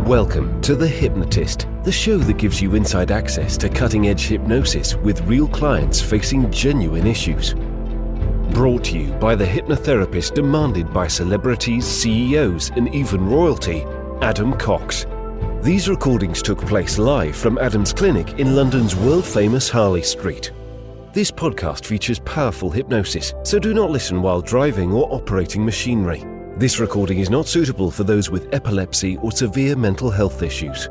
Welcome to The Hypnotist, the show that gives you inside access to cutting-edge hypnosis with real clients facing genuine issues. Brought to you by the hypnotherapist demanded by celebrities, CEOs, and even royalty, Adam Cox. These recordings took place live from Adam's clinic in London's world-famous Harley Street. This podcast features powerful hypnosis, so do not listen while driving or operating machinery. This recording is not suitable for those with epilepsy or severe mental health issues.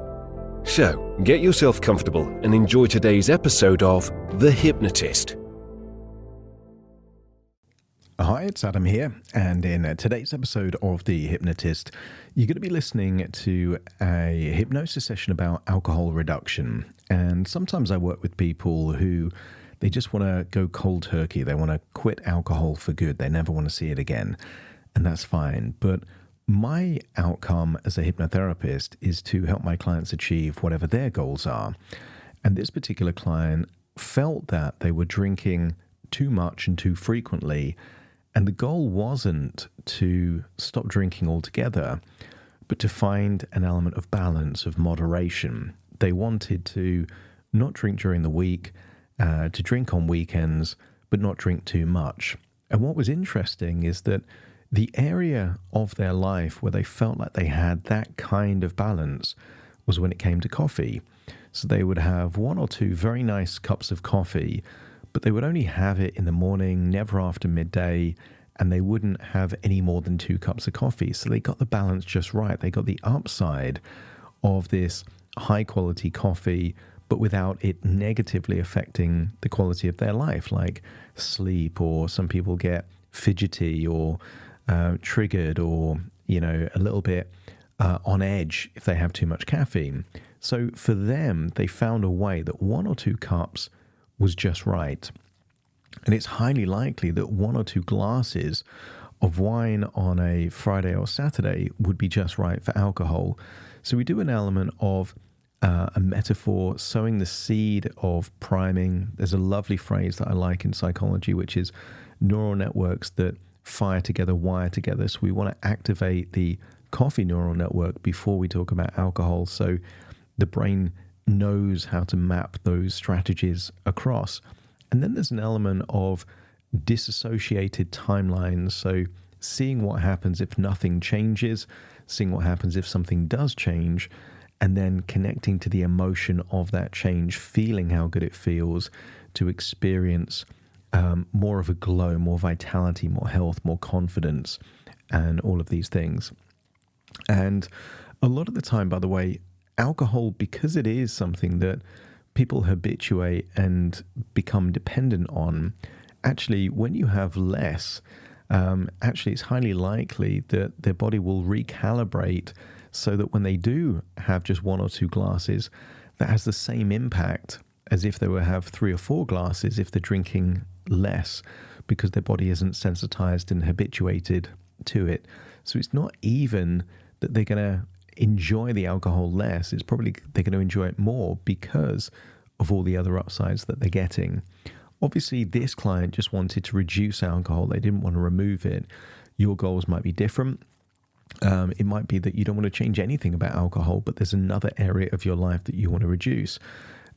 So, get yourself comfortable and enjoy today's episode of The Hypnotist. Hi, it's Adam here, and in today's episode of The Hypnotist, you're going to be listening to a hypnosis session about alcohol reduction. And sometimes I work with people who they just want to go cold turkey. They want to quit alcohol for good. They never want to see it again. And that's fine. But my outcome as a hypnotherapist is to help my clients achieve whatever their goals are. And this particular client felt that they were drinking too much and too frequently. And the goal wasn't to stop drinking altogether, but to find an element of balance, of moderation. They wanted to not drink during the week, to drink on weekends, but not drink too much. And what was interesting is that the area of their life where they felt like they had that kind of balance was when it came to coffee. So they would have one or two very nice cups of coffee, but they would only have it in the morning, never after midday, and they wouldn't have any more than 2 cups of coffee. So they got the balance just right. They got the upside of this high quality coffee, but without it negatively affecting the quality of their life, like sleep, or some people get fidgety or triggered, or, a little bit on edge if they have too much caffeine. So for them, they found a way that 1 or 2 cups was just right. And it's highly likely that 1 or 2 glasses of wine on a Friday or Saturday would be just right for alcohol. So we do an element of a metaphor, sowing the seed of priming. There's a lovely phrase that I like in psychology, which is neural networks that fire together, wire together. So we want to activate the coffee neural network before we talk about alcohol. So the brain knows how to map those strategies across. And then there's an element of disassociated timelines. So seeing what happens if nothing changes, seeing what happens if something does change, and then connecting to the emotion of that change, feeling how good it feels to experience more of a glow, more vitality, more health, more confidence, and all of these things. And a lot of the time, by the way, alcohol, because it is something that people habituate and become dependent on, actually, when you have less, it's highly likely that their body will recalibrate so that when they do have just 1 or 2 glasses, that has the same impact as if they were have 3 or 4 glasses if they're drinking less, because their body isn't sensitized and habituated to it. So it's not even that they're going to enjoy the alcohol less, it's probably they're going to enjoy it more because of all the other upsides that they're getting. Obviously, this client just wanted to reduce alcohol. They didn't want to remove it. Your goals might be different. It might be that you don't want to change anything about alcohol, but there's another area of your life that you want to reduce.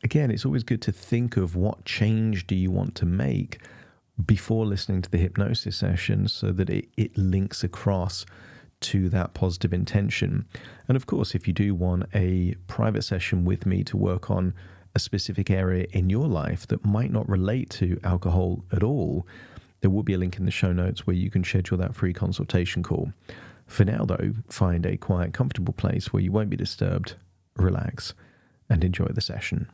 Again, it's always good to think of what change do you want to make before listening to the hypnosis session so that it links across to that positive intention. And of course, if you do want a private session with me to work on a specific area in your life that might not relate to alcohol at all, there will be a link in the show notes where you can schedule that free consultation call. For now, though, find a quiet, comfortable place where you won't be disturbed, relax, and enjoy the session.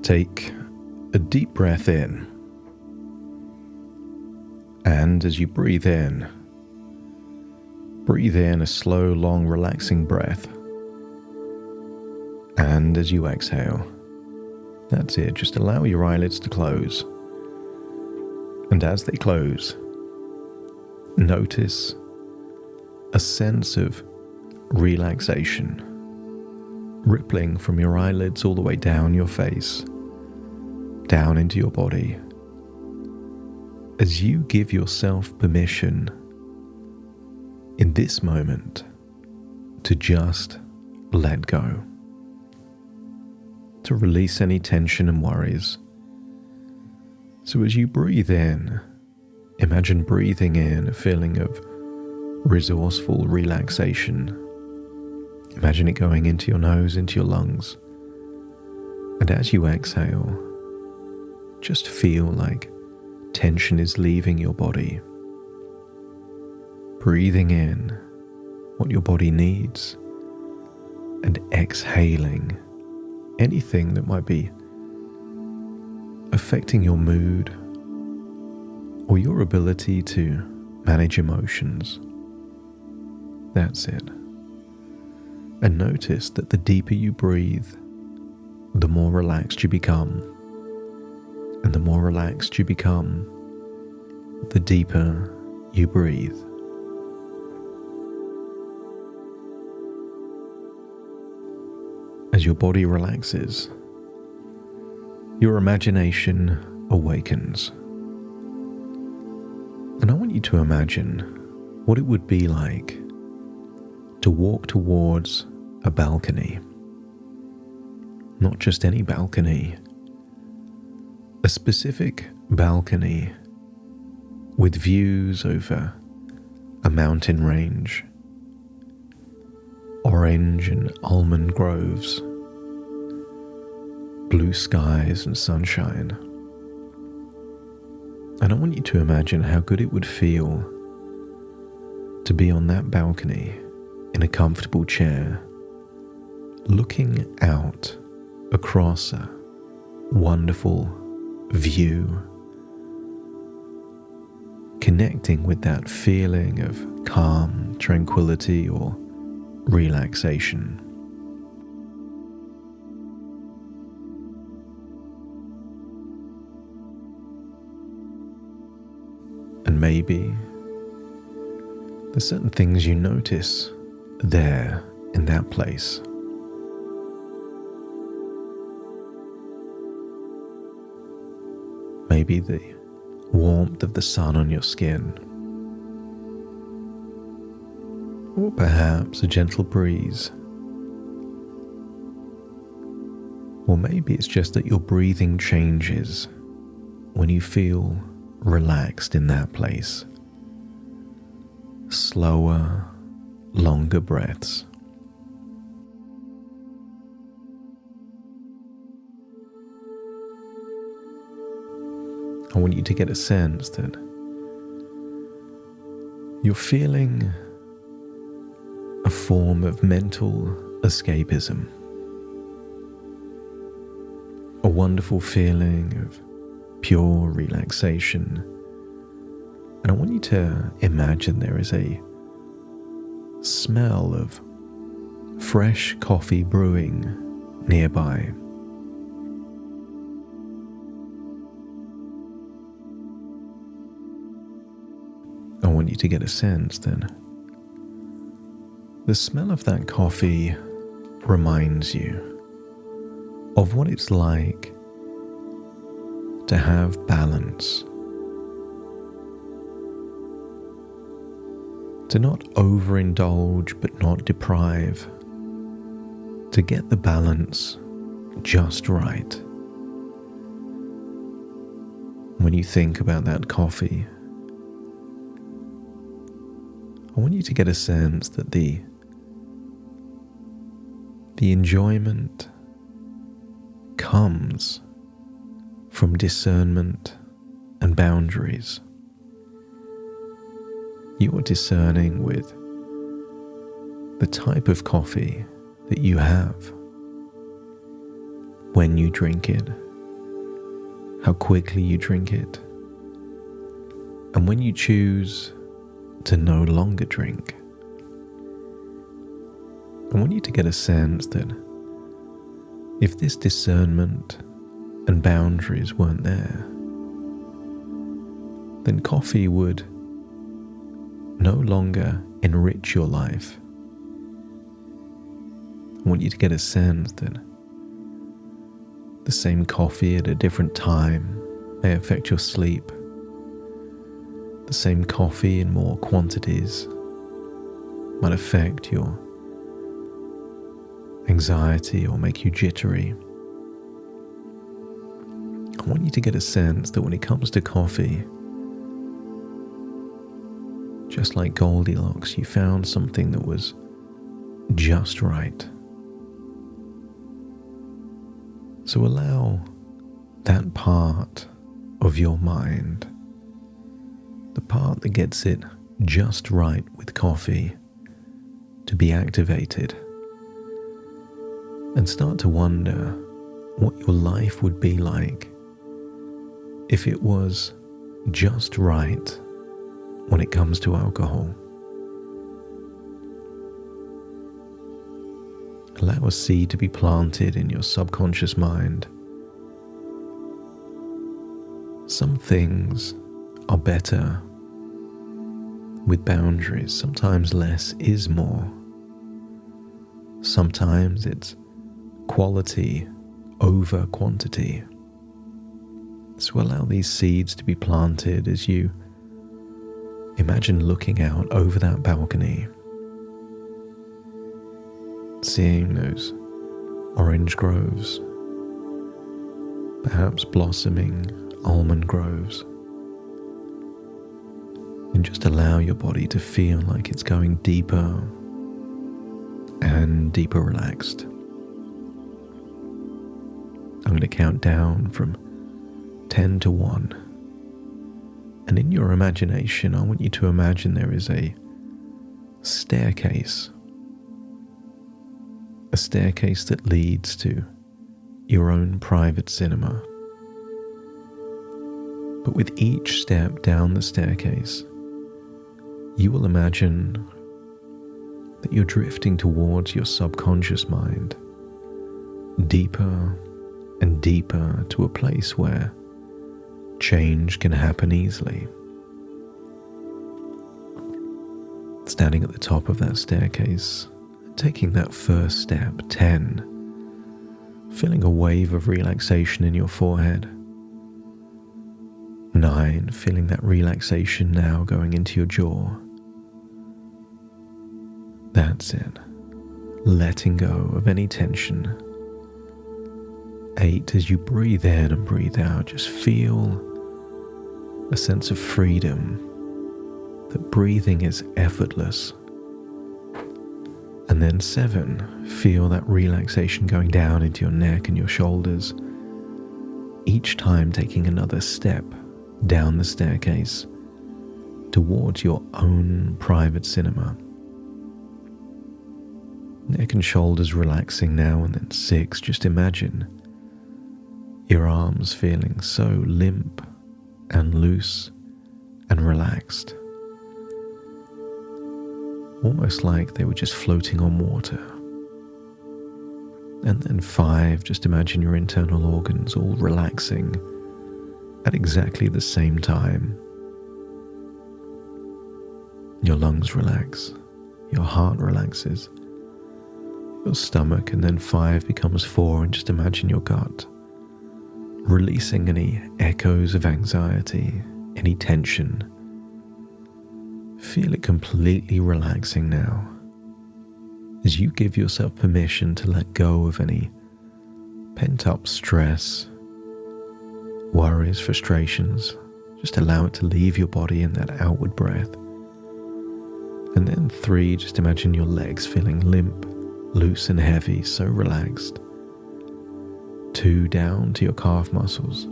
Take a deep breath in And as you breathe in a slow, long, relaxing breath. And as you exhale, that's it, just allow your eyelids to close. And as they close, notice a sense of relaxation rippling from your eyelids all the way down your face, down into your body, as you give yourself permission in this moment to just let go, to release any tension and worries. So as you breathe in, imagine breathing in a feeling of resourceful relaxation. Imagine it going into your nose, into your lungs. And as you exhale, just feel like tension is leaving your body. Breathing in what your body needs and exhaling anything that might be affecting your mood or your ability to manage emotions. That's it. And notice that the deeper you breathe, the more relaxed you become. And the more relaxed you become, the deeper you breathe. As your body relaxes, your imagination awakens. And I want you to imagine what it would be like to walk towards a balcony. Not just any balcony, a specific balcony with views over a mountain range, orange and almond groves, blue skies and sunshine. And I want you to imagine how good it would feel to be on that balcony in a comfortable chair, looking out across a wonderful view, connecting with that feeling of calm, tranquility, or relaxation. And maybe there's certain things you notice there in that place. Maybe the warmth of the sun on your skin, or perhaps a gentle breeze, or maybe it's just that your breathing changes when you feel relaxed in that place. Slower, longer breaths. I want you to get a sense that you're feeling a form of mental escapism. A wonderful feeling of pure relaxation. And I want you to imagine there is a smell of fresh coffee brewing nearby. I want you to get a sense that the smell of that coffee reminds you of what it's like to have balance, to not overindulge but not deprive, to get the balance just right. When you think about that coffee, I want you to get a sense that the enjoyment comes from discernment and boundaries. You are discerning with the type of coffee that you have, when you drink it, how quickly you drink it, And when you choose to no longer drink, I want you to get a sense that if this discernment and boundaries weren't there, then coffee would no longer enrich your life. I want you to get a sense that the same coffee at a different time may affect your sleep. The same coffee in more quantities might affect your anxiety or make you jittery. I want you to get a sense that when it comes to coffee, just like Goldilocks, you found something that was just right. So allow that part of your mind, the part that gets it just right with coffee, to be activated, and start to wonder what your life would be like if it was just right when it comes to alcohol. Allow a seed to be planted in your subconscious mind. Some things are better with boundaries. Sometimes less is more. Sometimes it's quality over quantity. So allow these seeds to be planted as you imagine looking out over that balcony, seeing those orange groves, perhaps blossoming almond groves, and just allow your body to feel like it's going deeper and deeper relaxed. I'm going to count down from 10 to 1. And in your imagination, I want you to imagine there is a staircase that leads to your own private cinema. But with each step down the staircase, you will imagine that you're drifting towards your subconscious mind, deeper and deeper to a place where change can happen easily. Standing at the top of that staircase, taking that first step, 10, feeling a wave of relaxation in your forehead. 9, feeling that relaxation now going into your jaw. That's it. Letting go of any tension. 8, as you breathe in and breathe out, just feel a sense of freedom, that breathing is effortless. And then 7, feel that relaxation going down into your neck and your shoulders, each time taking another step down the staircase towards your own private cinema. Neck and shoulders relaxing now, and then 6, just imagine your arms feeling so limp and loose and relaxed, almost like they were just floating on water. And then 5, just imagine your internal organs all relaxing at exactly the same time. Your lungs relax, your heart relaxes, your stomach, and then 5 becomes 4, and just imagine your gut, releasing any echoes of anxiety, any tension. Feel it completely relaxing now, as you give yourself permission to let go of any pent-up stress, worries, frustrations. Just allow it to leave your body in that outward breath. And then 3, just imagine your legs feeling limp, loose and heavy, so relaxed. 2, down to your calf muscles.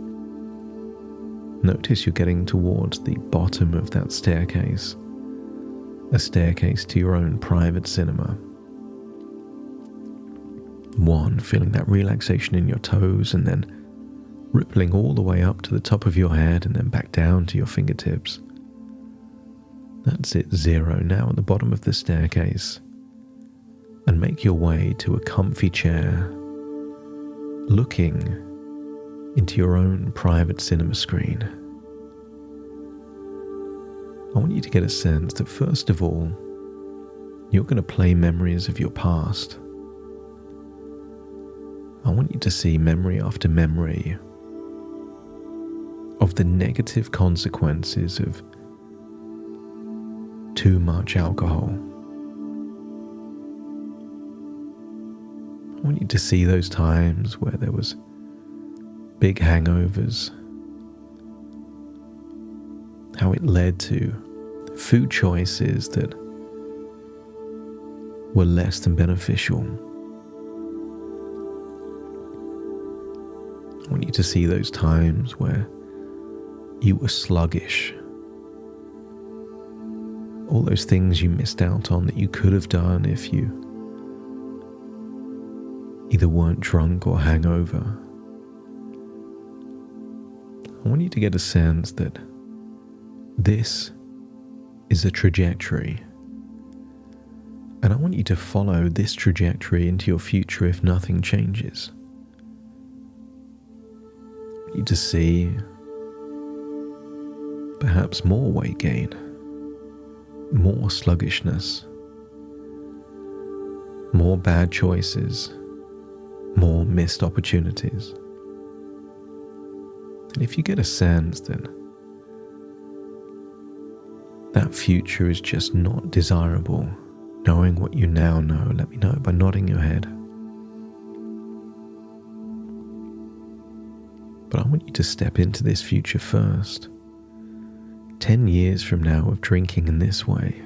Notice you're getting towards the bottom of that staircase, a staircase to your own private cinema. 1, feeling that relaxation in your toes, and then rippling all the way up to the top of your head and then back down to your fingertips. That's it, 0. Now at the bottom of the staircase, and make your way to a comfy chair, looking into your own private cinema screen. I want you to get a sense that first of all, you're going to play memories of your past. I want you to see memory after memory of the negative consequences of too much alcohol. I want you to see those times where there was big hangovers, how it led to food choices that were less than beneficial. I want you to see those times where you were sluggish. All those things you missed out on that you could have done if you either weren't drunk or hangover. I want you to get a sense that this is a trajectory. And I want you to follow this trajectory into your future if nothing changes. I want you to see perhaps more weight gain, more sluggishness, more bad choices, more missed opportunities. And if you get a sense that that future is just not desirable, knowing what you now know, let me know by nodding your head. But I want you to step into this future first. 10 years from now of drinking in this way.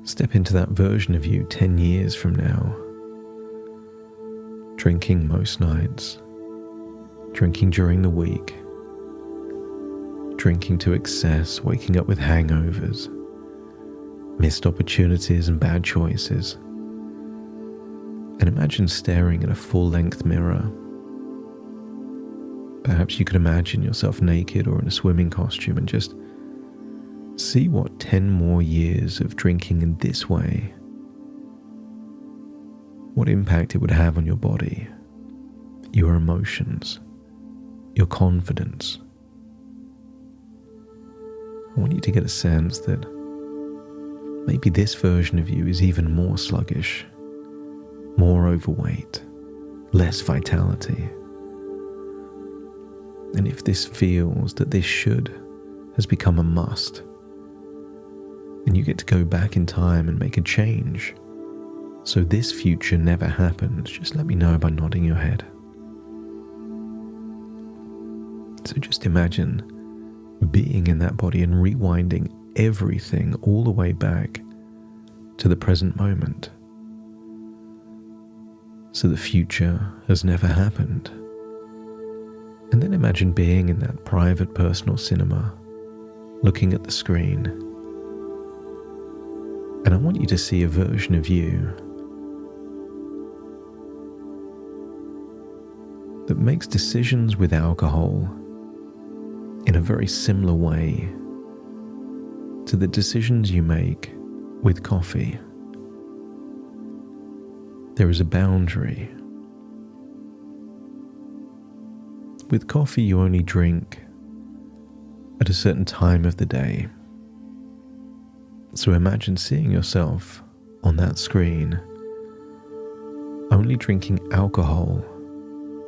Step into that version of you 10 years from now. Drinking most nights. Drinking during the week. Drinking to excess, waking up with hangovers. Missed opportunities and bad choices. And imagine staring at a full-length mirror. Perhaps you could imagine yourself naked or in a swimming costume and just see what 10 more years of drinking in this way, what impact it would have on your body, your emotions, your confidence. I want you to get a sense that maybe this version of you is even more sluggish, more overweight, less vitality. And if this feels that this should has become a must, and you get to go back in time and make a change, so this future never happens, just let me know by nodding your head. So just imagine being in that body and rewinding everything all the way back to the present moment. So the future has never happened. And then imagine being in that private personal cinema, looking at the screen. And I want you to see a version of you that makes decisions with alcohol in a very similar way to the decisions you make with coffee. There is a boundary. With coffee, you only drink at a certain time of the day. So imagine seeing yourself on that screen, only drinking alcohol,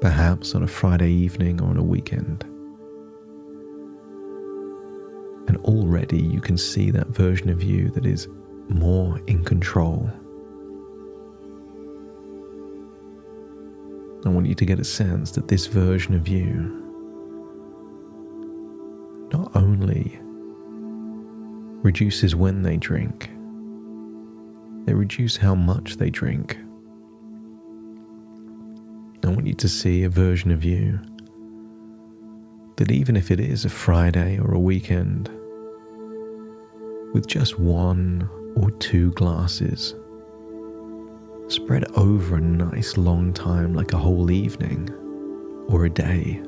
perhaps on a Friday evening or on a weekend. And already you can see that version of you that is more in control. I want you to get a sense that this version of you not only reduces when they drink, they reduce how much they drink. I want you to see a version of you that even if it is a Friday or a weekend, with just 1 or 2 glasses, spread over a nice long time like a whole evening or a day.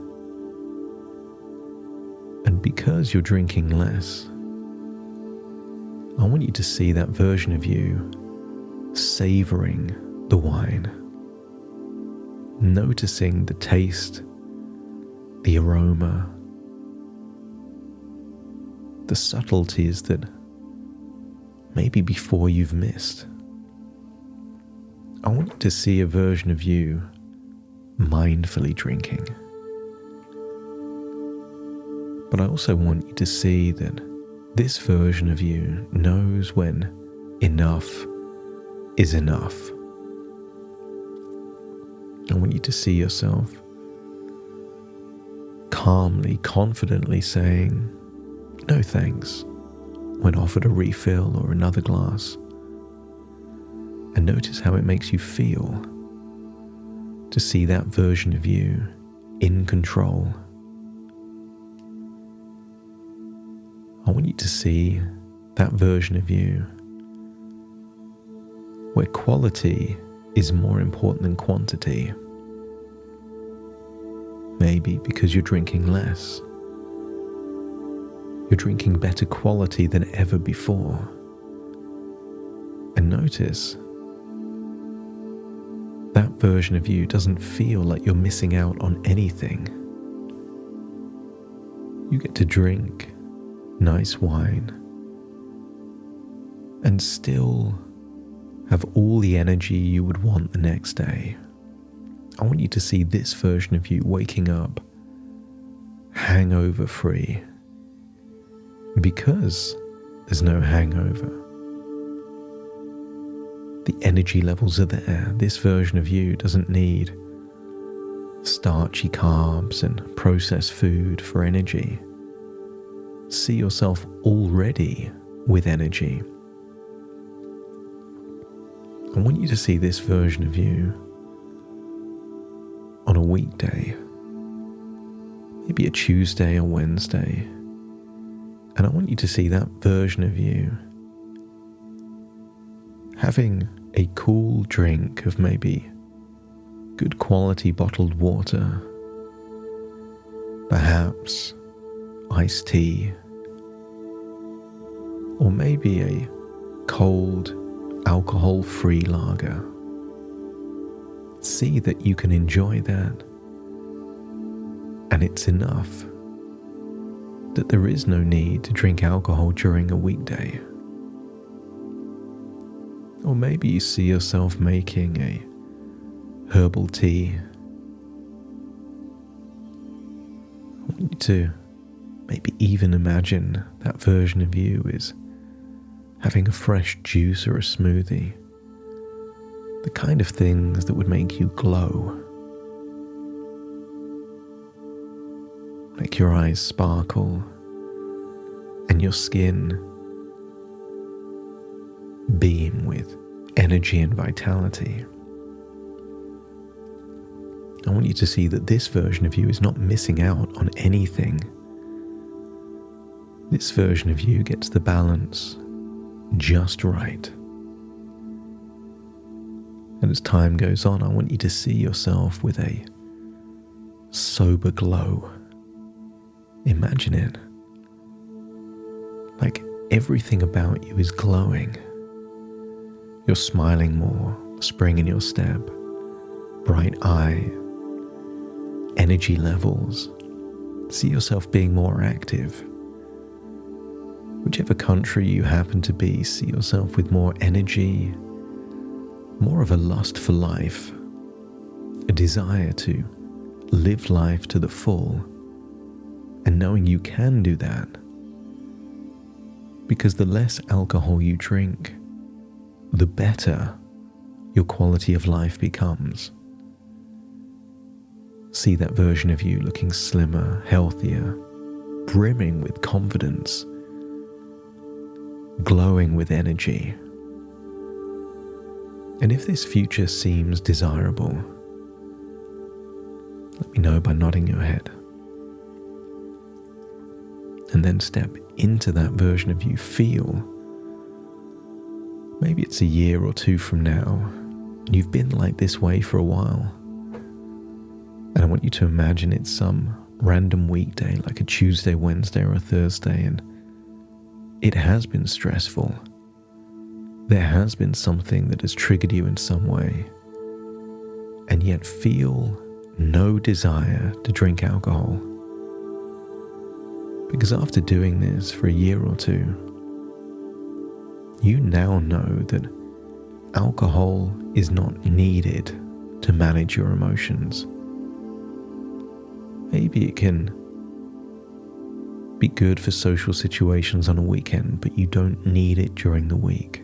And because you're drinking less, I want you to see that version of you savoring the wine, noticing the taste, the aroma, the subtleties that maybe before you've missed. I want you to see a version of you mindfully drinking. But I also want you to see that this version of you knows when enough is enough. I want you to see yourself calmly, confidently saying, "No thanks," when offered a refill or another glass. And notice how it makes you feel to see that version of you in control. I want you to see that version of you where quality is more important than quantity. Maybe because you're drinking less. You're drinking better quality than ever before. And notice that version of you doesn't feel like you're missing out on anything. You get to drink nice wine and still have all the energy you would want the next day. I want you to see this version of you waking up hangover free, because there's no hangover. The energy levels are there. This version of you doesn't need starchy carbs and processed food for energy. See yourself already with energy. I want you to see this version of you on a weekday, maybe a Tuesday or Wednesday. And I want you to see that version of you having a cool drink of maybe good quality bottled water, perhaps iced tea, or maybe a cold alcohol-free lager. See that you can enjoy that, and it's enough, that there is no need to drink alcohol during a weekday. Or maybe you see yourself making a herbal tea. I want you to maybe even imagine that version of you is having a fresh juice or a smoothie. The kind of things that would make you glow. Make your eyes sparkle and your skin beam with energy and vitality. I want you to see that this version of you is not missing out on anything. This version of you gets the balance just right. And as time goes on, I want you to see yourself with a sober glow. Imagine it. Like everything about you is glowing. You're smiling more, spring in your step, bright eye, energy levels. See yourself being more active. Whichever country you happen to be, see yourself with more energy, more of a lust for life, a desire to live life to the full, and knowing you can do that. Because the less alcohol you drink, the better your quality of life becomes. See that version of you looking slimmer, healthier, brimming with confidence, glowing with energy. And if this future seems desirable, let me know by nodding your head. And then step into that version of you. Feel. Maybe it's a year or two from now, and you've been like this way for a while. And I want you to imagine it's some random weekday, like a Tuesday, Wednesday, or a Thursday, and it has been stressful. There has been something that has triggered you in some way, and yet feel no desire to drink alcohol. Because after doing this for a year or two, you now know that alcohol is not needed to manage your emotions. Maybe it can be good for social situations on a weekend, but you don't need it during the week.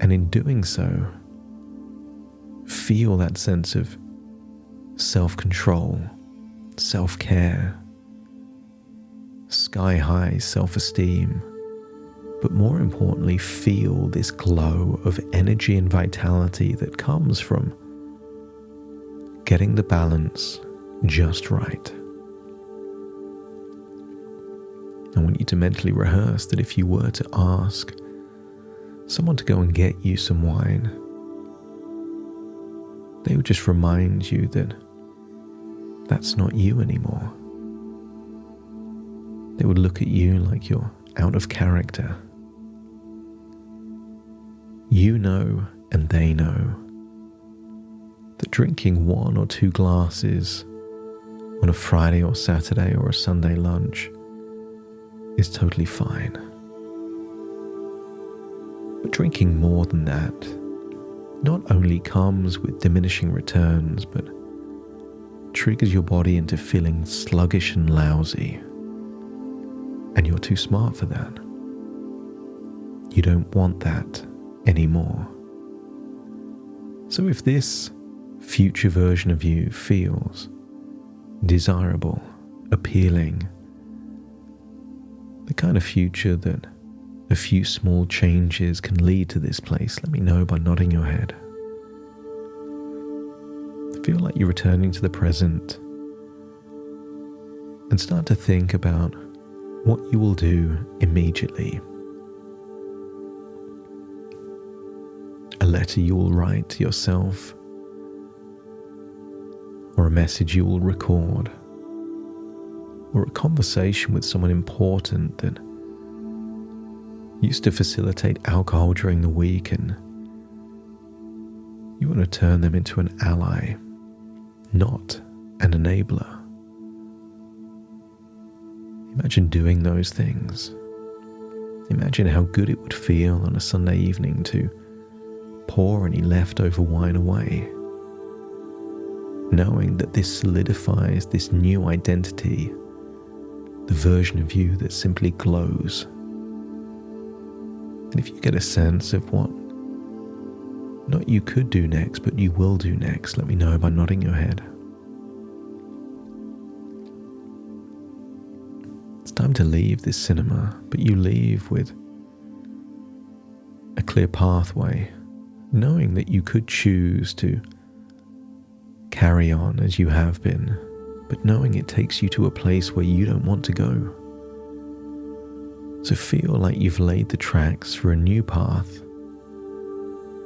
And in doing so, feel that sense of self-control, self-care, sky-high self-esteem, but more importantly, feel this glow of energy and vitality that comes from getting the balance just right. I want you to mentally rehearse that if you were to ask someone to go and get you some wine, they would just remind you that that's not you anymore. They would look at you like you're out of character. You know, and they know, that drinking 1 or 2 glasses on a Friday or Saturday or a Sunday lunch is totally fine. But drinking more than that not only comes with diminishing returns, but triggers your body into feeling sluggish and lousy. And you're too smart for that. You don't want that anymore. So if this future version of you feels desirable, appealing, the kind of future that a few small changes can lead to this place, let me know by nodding your head. Feel like you're returning to the present and start to think about what you will do immediately. A letter you will write to yourself, or a message you will record, or a conversation with someone important that used to facilitate alcohol during the week, and you want to turn them into an ally, not an enabler. Imagine doing those things. Imagine how good it would feel on a Sunday evening to pour any leftover wine away, knowing that this solidifies this new identity, the version of you that simply glows. And if you get a sense of what not you could do next, but you will do next, let me know by nodding your head. It's time to leave this cinema, but you leave with a clear pathway, knowing that you could choose to carry on as you have been, but knowing it takes you to a place where you don't want to go. So feel like you've laid the tracks for a new path,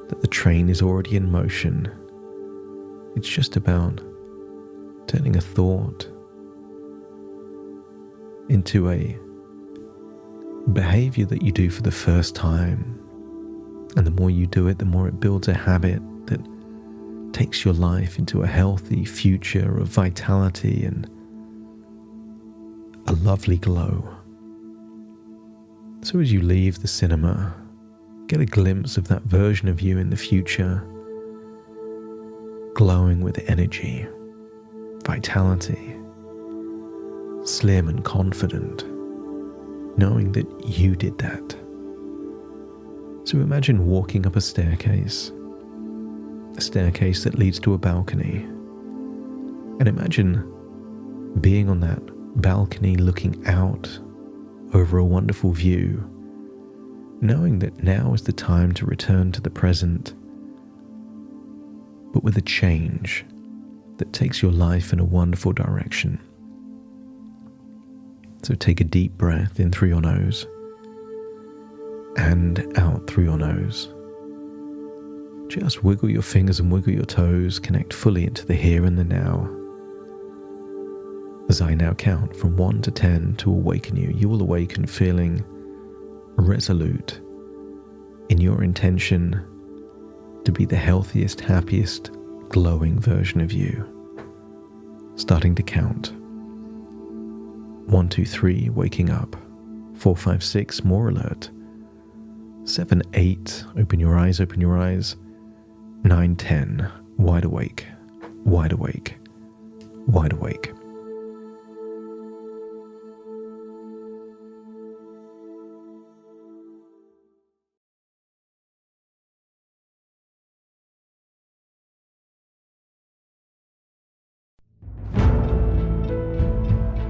that the train is already in motion. It's just about turning a thought into a behavior that you do for the first time. And the more you do it, the more it builds a habit that takes your life into a healthy future of vitality and a lovely glow. So as you leave the cinema, get a glimpse of that version of you in the future, glowing with energy, vitality, slim and confident, knowing that you did that. So imagine walking up a staircase that leads to a balcony, and imagine being on that balcony looking out over a wonderful view, knowing that now is the time to return to the present, but with a change that takes your life in a wonderful direction. So take a deep breath in through your nose and out through your nose. Just wiggle your fingers and wiggle your toes, connect fully into the here and the now. As I now count from 1 to 10 to awaken you, you will awaken feeling resolute in your intention to be the healthiest, happiest, glowing version of you. Starting to count. 1, 2, 3, waking up. 4, 5, 6, more alert. 7, 8, open your eyes, open your eyes. 9, 10, wide awake, wide awake, wide awake.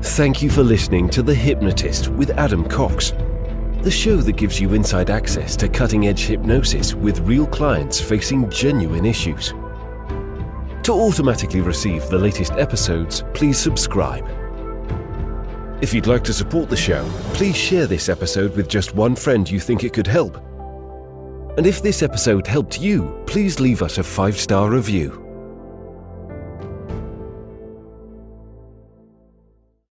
Thank you for listening to The Hypnotist with Adam Cox, the show that gives you inside access to cutting-edge hypnosis with real clients facing genuine issues. To automatically receive the latest episodes, please subscribe. If you'd like to support the show, please share this episode with just one friend you think it could help. And if this episode helped you, please leave us a 5-star review.